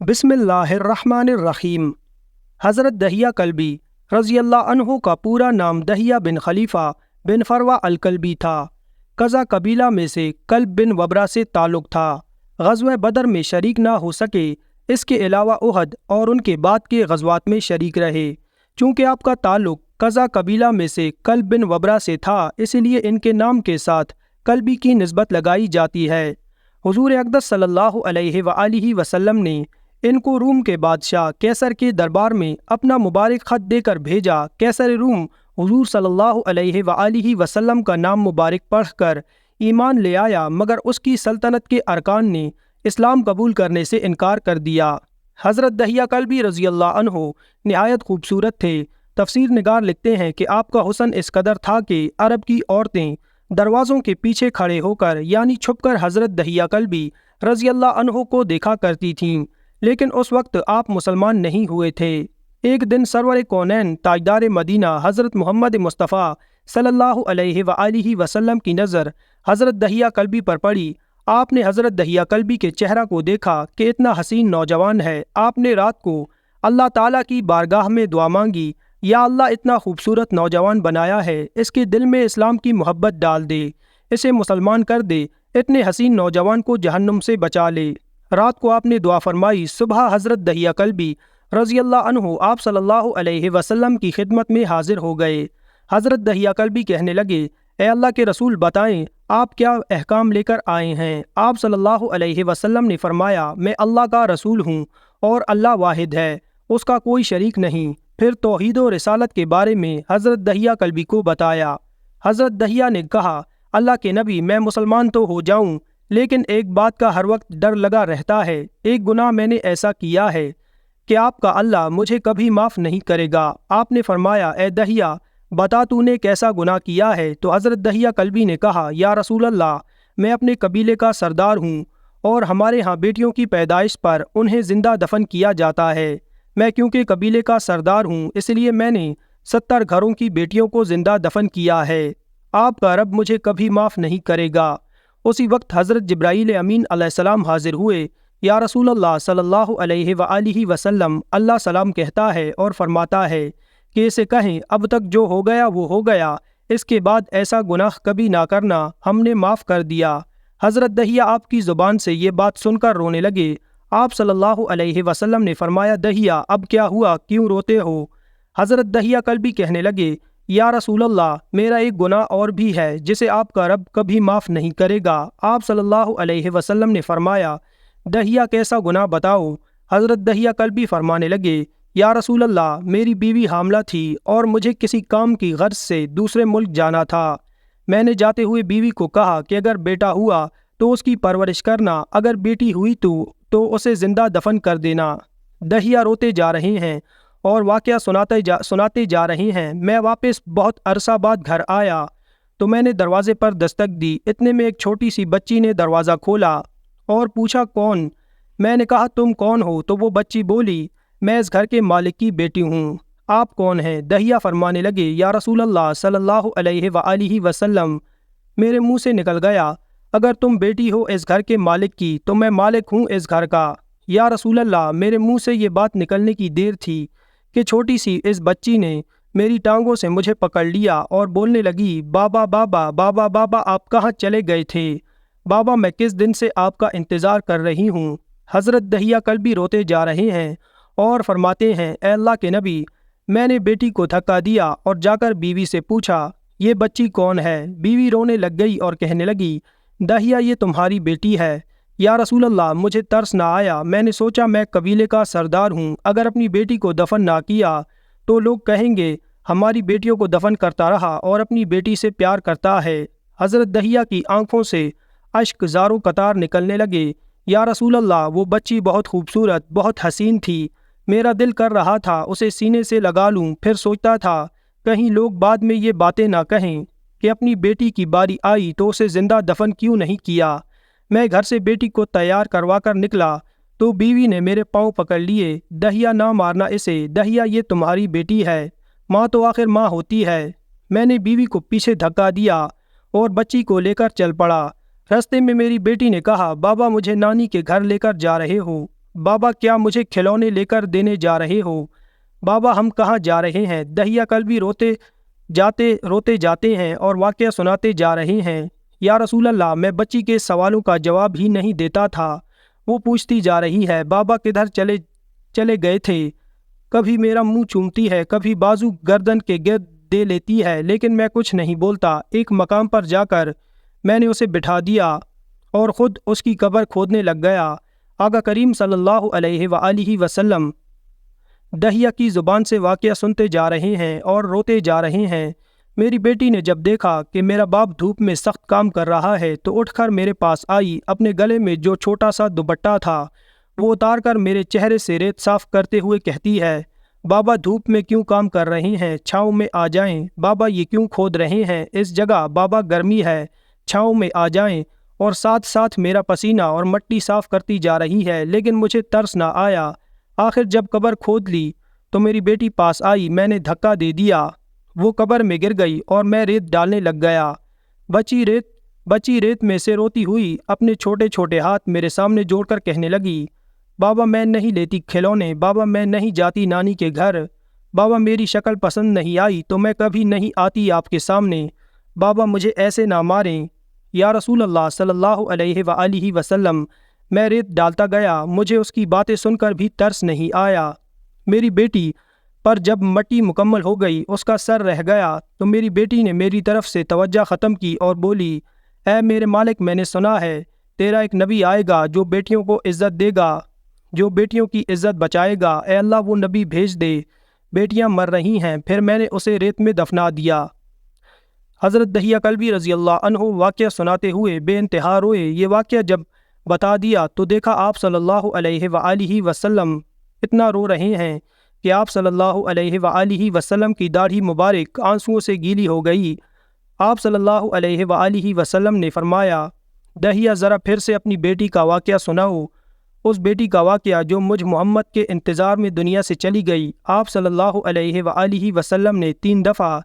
बिस्मिल्लाहिर्रहमानिर्रहीम। हज़रत दहिया कल्बी रज़ी अल्लाह अन्हु का पूरा नाम दहिया बिन खलीफ़ा बिन फरवा अल-कल्बी था। कज़ा कबीला में से कल्ब बिन वबरा से ताल्लुक़ था। ग़ज़वा बदर में शरीक ना हो सके, इसके अलावा उहद और उनके बाद के ग़ज़वात में शरीक रहे। चूँकि आपका ताल्लुक़ कज़ा कबीला में से कल्ब बिन वबरा से था, इसलिए इनके नाम के साथ कल्बी की निस्बत लगाई जाती है। हुज़ूर अक़दस सल्लल्लाहु अलैहि वआलिहि वसल्लम ने इनको रूम के बादशाह कैसर के दरबार में अपना मुबारक ख़त देकर भेजा। कैसर रूम हुज़ूर सल्लल्लाहु अलैहि वआलिहि वसल्लम का नाम मुबारक पढ़कर ईमान ले आया, मगर उसकी सल्तनत के अरकान ने इस्लाम कबूल करने से इनकार कर दिया। हज़रत दहिया कल्बी रज़ी अल्लाह अन्हु निहायत खूबसूरत थे। तफसीर निगार लिखते हैं कि आपका हुस्न इस कदर था कि अरब की औरतें दरवाज़ों के पीछे खड़े होकर यानी छुपकर हज़रत दहिया कल्बी रज़ी अल्लाह अन्हु को देखा करती थीं। लेकिन उस वक्त आप मुसलमान नहीं हुए थे। एक दिन सरवर कौनैन ताजदार मदीना हज़रत मोहम्मद मुस्तफ़ा सल्लल्लाहु अलैहि वआलिहि वसल्लम की नज़र हज़रत दहिया कल्बी पर पड़ी। आपने हज़रत दहिया कल्बी के चेहरा को देखा कि इतना हसीन नौजवान है। आपने रात को अल्लाह ताला की बारगाह में दुआ मांगी, या अल्लाह इतना खूबसूरत नौजवान बनाया है, इसके दिल में इस्लाम की मोहब्बत डाल दे, इसे मुसलमान कर दे, इतने हसीन नौजवान को जहन्नुम से बचा ले। रात को आपने दुआ फरमाई। सुबह हज़रत दहिया कल्बी रज़ी अल्लाह अन्हु आप सल्लल्लाहु अलैहि वसल्लम की खिदमत में हाजिर हो गए। हज़रत दहिया कल्बी कहने लगे, ए अल्लाह के रसूल, बताएं आप क्या अहकाम लेकर आए हैं। आप सल्लल्लाहु अलैहि वसल्लम ने फरमाया, मैं अल्लाह का रसूल हूँ और अल्लाह वाहिद है, उसका कोई शरीक नहीं। फिर तौहीद और रिसालत के बारे में हज़रत दहिया कल्बी को बताया। हज़रत दहिया ने कहा, अल्लाह के नबी, मैं मुसलमान तो हो जाऊँ, लेकिन एक बात का हर वक्त डर लगा रहता है। एक गुनाह मैंने ऐसा किया है कि आपका अल्लाह मुझे कभी माफ़ नहीं करेगा। आपने फरमाया, ए दहिया, बता तूने कैसा गुनाह किया है। तो हज़रत दहिया कल्बी ने कहा, या रसूल अल्लाह, मैं अपने कबीले का सरदार हूँ और हमारे यहाँ बेटियों की पैदाइश पर उन्हें ज़िंदा दफन किया जाता है। मैं क्योंकि कबीले का सरदार हूँ, इसलिए मैंने 70 घरों की बेटियों को ज़िंदा दफन किया है। आपका रब मुझे कभी माफ़ नहीं करेगा। उसी वक्त हज़रत जिब्राईल अमीन अलैहिस्सलाम हाजिर हुए। या रसूल अल्लाह सल्लल्लाहु अलैहि वआलिहि वसल्लम, अल्लाह सलाम कहता है और फरमाता है कि इसे कहें, अब तक जो हो गया वो हो गया, इसके बाद ऐसा गुनाह कभी ना करना, हमने माफ़ कर दिया। हज़रत दहिया आपकी ज़ुबान से ये बात सुनकर रोने लगे। आप सल्लल्लाहु अलैहि वसल्लम ने फरमाया, दहिया अब क्या हुआ, क्यों रोते हो। हज़रत दहिया कल्बी कहने लगे, या रसूल अल्लाह, मेरा एक गुनाह और भी है जिसे आपका रब कभी माफ़ नहीं करेगा। आप सल्लल्लाहु अलैहि वसल्लम ने फरमाया, दहिया कैसा गुनाह बताओ। हज़रत दहिया कल्बी फरमाने लगे, या रसूल अल्लाह, मेरी बीवी हामला थी और मुझे किसी काम की गर्ज से दूसरे मुल्क जाना था। मैंने जाते हुए बीवी को कहा कि अगर बेटा हुआ तो उसकी परवरिश करना, अगर बेटी हुई तो उसे ज़िंदा दफन कर देना। दहिया रोते जा रहे हैं और वाक़या सुनाते जा रहे हैं। मैं वापस बहुत अरसा बाद घर आया तो मैंने दरवाज़े पर दस्तक दी। इतने में एक छोटी सी बच्ची ने दरवाज़ा खोला और पूछा, कौन। मैंने कहा, तुम कौन हो। तो वो बच्ची बोली, मैं इस घर के मालिक की बेटी हूँ। आप कौन हैं। दहिया फरमाने लगे, या रसूल अल्लाह सल्लल्लाहु अलैहि वआलिहि वसल्लम, मेरे मुँह से निकल गया, अगर तुम बेटी हो इस घर के मालिक की तो मैं मालिक हूँ इस घर का। या रसूल अल्लाह, मेरे मुँह से ये बात निकलने की देर थी कि छोटी सी इस बच्ची ने मेरी टांगों से मुझे पकड़ लिया और बोलने लगी, बाबा बाबा बाबा बाबा, आप कहाँ चले गए थे। बाबा, मैं किस दिन से आपका इंतज़ार कर रही हूँ। हज़रत दहिया कल्बी रोते जा रहे हैं और फरमाते हैं, ए अल्लाह के नबी, मैंने बेटी को धक्का दिया और जाकर बीवी से पूछा, ये बच्ची कौन है। बीवी रोने लग गई और कहने लगी, दहिया, ये तुम्हारी बेटी है। या रसूल अल्लाह, मुझे तरस ना आया। मैंने सोचा मैं कबीले का सरदार हूँ, अगर अपनी बेटी को दफन ना किया तो लोग कहेंगे हमारी बेटियों को दफन करता रहा और अपनी बेटी से प्यार करता है। हज़रत दहिया की आंखों से अश्क ज़ारो कतार निकलने लगे। या रसूल अल्लाह, वो बच्ची बहुत खूबसूरत, बहुत हसीन थी। मेरा दिल कर रहा था उसे सीने से लगा लूँ। फिर सोचता था कहीं लोग बाद में ये बातें ना कहें कि अपनी बेटी की बारी आई तो उसे ज़िंदा दफन क्यों नहीं किया। मैं घर से बेटी को तैयार करवा कर निकला तो बीवी ने मेरे पाँव पकड़ लिए। दहिया, ना मारना इसे। दहिया, ये तुम्हारी बेटी है, माँ तो आखिर माँ होती है। मैंने बीवी को पीछे धक्का दिया और बच्ची को लेकर चल पड़ा। रास्ते में मेरी बेटी ने कहा, बाबा, मुझे नानी के घर लेकर जा रहे हो। بابا کیا مجھے کھلونے لے کر دینے جا رہے ہو؟ بابا ہم کہاں جا رہے ہیں؟ دہیا کلبی روتے جاتے ہیں اور واقعہ سناتے جا رہے ہیں۔ یا رسول اللہ، میں بچی کے سوالوں کا جواب ہی نہیں دیتا تھا، وہ پوچھتی جا رہی ہے بابا کدھر چلے گئے تھے؟ کبھی میرا منہ چومتی ہے، کبھی بازو گردن کے گرد دے لیتی ہے، لیکن میں کچھ نہیں بولتا۔ ایک مقام پر جا کر میں نے اسے بٹھا دیا اور خود اس کی قبر کھودنے لگ گیا۔ آقا کریم صلی اللہ علیہ وآلہ وسلم دہیا کی زبان سے واقعہ سنتے جا رہے ہیں اور روتے جا رہے ہیں۔ میری بیٹی نے جب دیکھا کہ میرا باپ دھوپ میں سخت کام کر رہا ہے تو اٹھ کر میرے پاس آئی، اپنے گلے میں جو چھوٹا سا دوپٹہ تھا وہ اتار کر میرے چہرے سے ریت صاف کرتے ہوئے کہتی ہے، بابا دھوپ میں کیوں کام کر رہے ہیں؟ چھاؤں میں آ جائیں۔ بابا یہ کیوں کھود رہے ہیں اس جگہ؟ بابا گرمی ہے، چھاؤں میں آ جائیں۔ اور ساتھ ساتھ میرا پسینہ اور مٹی صاف کرتی جا رہی ہے، لیکن مجھے ترس نہ آیا۔ آخر جب قبر کھود لی تو میری بیٹی پاس آئی، میں نے دھکا دے دیا، وہ قبر میں گر گئی اور میں ریت ڈالنے لگ گیا۔ بچی ریت میں سے روتی ہوئی اپنے چھوٹے چھوٹے ہاتھ میرے سامنے جوڑ کر کہنے لگی، بابا میں نہیں لیتی کھلونے، بابا میں نہیں جاتی نانی کے گھر، بابا میری شکل پسند نہیں آئی تو میں کبھی نہیں آتی آپ کے سامنے، بابا مجھے ایسے نہ ماریں۔ یا رسول اللہ صلی اللہ علیہ وآلہ وسلم، میں ریت ڈالتا گیا، مجھے اس کی باتیں سن کر بھی ترس نہیں آیا۔ میری بیٹی پر جب مٹی مکمل ہو گئی، اس کا سر رہ گیا تو میری بیٹی نے میری طرف سے توجہ ختم کی اور بولی، اے میرے مالک، میں نے سنا ہے تیرا ایک نبی آئے گا جو بیٹیوں کو عزت دے گا، جو بیٹیوں کی عزت بچائے گا، اے اللہ وہ نبی بھیج دے، بیٹیاں مر رہی ہیں۔ پھر میں نے اسے ریت میں دفنا دیا۔ حضرت دہیا کلبی رضی اللہ عنہ واقعہ سناتے ہوئے بے انتہا روئے۔ یہ واقعہ جب بتا دیا تو دیکھا آپ صلی اللہ علیہ وآلہ وسلم اتنا رو رہے ہیں کہ آپ صلی اللہ علیہ وآلہ وسلم کی داڑھی مبارک آنسوؤں سے گیلی ہو گئی۔ آپ صلی اللہ علیہ وآلہ وسلم نے فرمایا، دہیا ذرا پھر سے اپنی بیٹی کا واقعہ سناؤ، اس بیٹی کا واقعہ جو مجھ محمد کے انتظار میں دنیا سے چلی گئی۔ آپ صلی اللہ علیہ وآلہ وسلم نے 3 دفعہ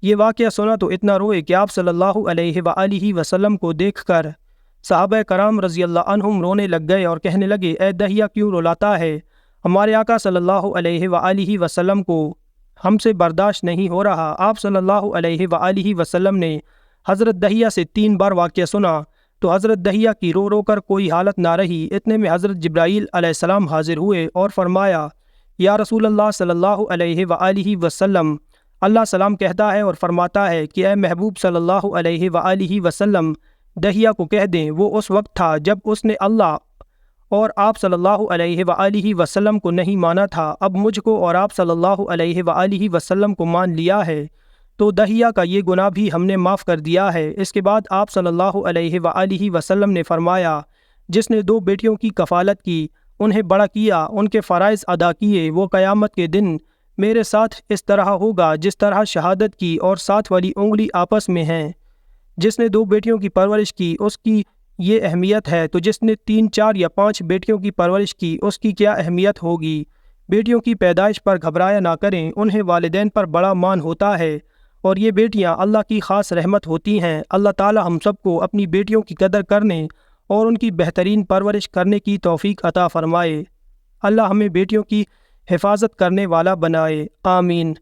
یہ واقعہ سنا تو اتنا روئے کہ آپ صلی اللہ علیہ وآلہ وسلم کو دیکھ کر صحابہ کرام رضی اللہ عنہم رونے لگ گئے اور کہنے لگے، اے دہیا کیوں رلاتا ہے؟ ہمارے آقا صلی اللہ علیہ وآلہ وسلم کو ہم سے برداشت نہیں ہو رہا۔ آپ صلی اللہ علیہ وآلہ وسلم نے حضرت دہیا سے 3 بار واقعہ سنا تو حضرت دہیا کی رو رو کر کوئی حالت نہ رہی۔ اتنے میں حضرت جبرائیل علیہ السلام حاضر ہوئے اور فرمایا، یا رسول اللہ صلی اللہ علیہ وآلہ وسلم، اللہ سلام کہتا ہے اور فرماتا ہے کہ اے محبوب صلی اللہ علیہ وآلہ وسلم، دہیا کو کہہ دیں وہ اس وقت تھا جب اس نے اللہ اور آپ صلی اللہ علیہ وآلہ وسلم کو نہیں مانا تھا، اب مجھ کو اور آپ صلی اللہ علیہ وآلہ وسلم کو مان لیا ہے تو دہیا کا یہ گناہ بھی ہم نے معاف کر دیا ہے۔ اس کے بعد آپ صلی اللہ علیہ وآلہ وسلم نے فرمایا، جس نے 2 بیٹیوں کی کفالت کی، انہیں بڑا کیا، ان کے فرائض ادا کیے، وہ قیامت کے دن میرے ساتھ اس طرح ہوگا جس طرح شہادت کی اور 7 والی انگلی آپس میں ہیں۔ جس نے 2 بیٹیوں کی پرورش کی اس کی یہ اہمیت ہے تو جس نے 3، 4 یا 5 بیٹیوں کی پرورش کی اس کی کیا اہمیت ہوگی۔ بیٹیوں کی پیدائش پر گھبرایا نہ کریں، انہیں والدین پر بڑا مان ہوتا ہے اور یہ بیٹیاں اللہ کی خاص رحمت ہوتی ہیں۔ اللہ تعالی ہم سب کو اپنی بیٹیوں کی قدر کرنے اور ان کی بہترین پرورش کرنے کی توفیق عطا فرمائے۔ اللہ ہمیں بیٹیوں کی حفاظت کرنے والا بنائے، آمین۔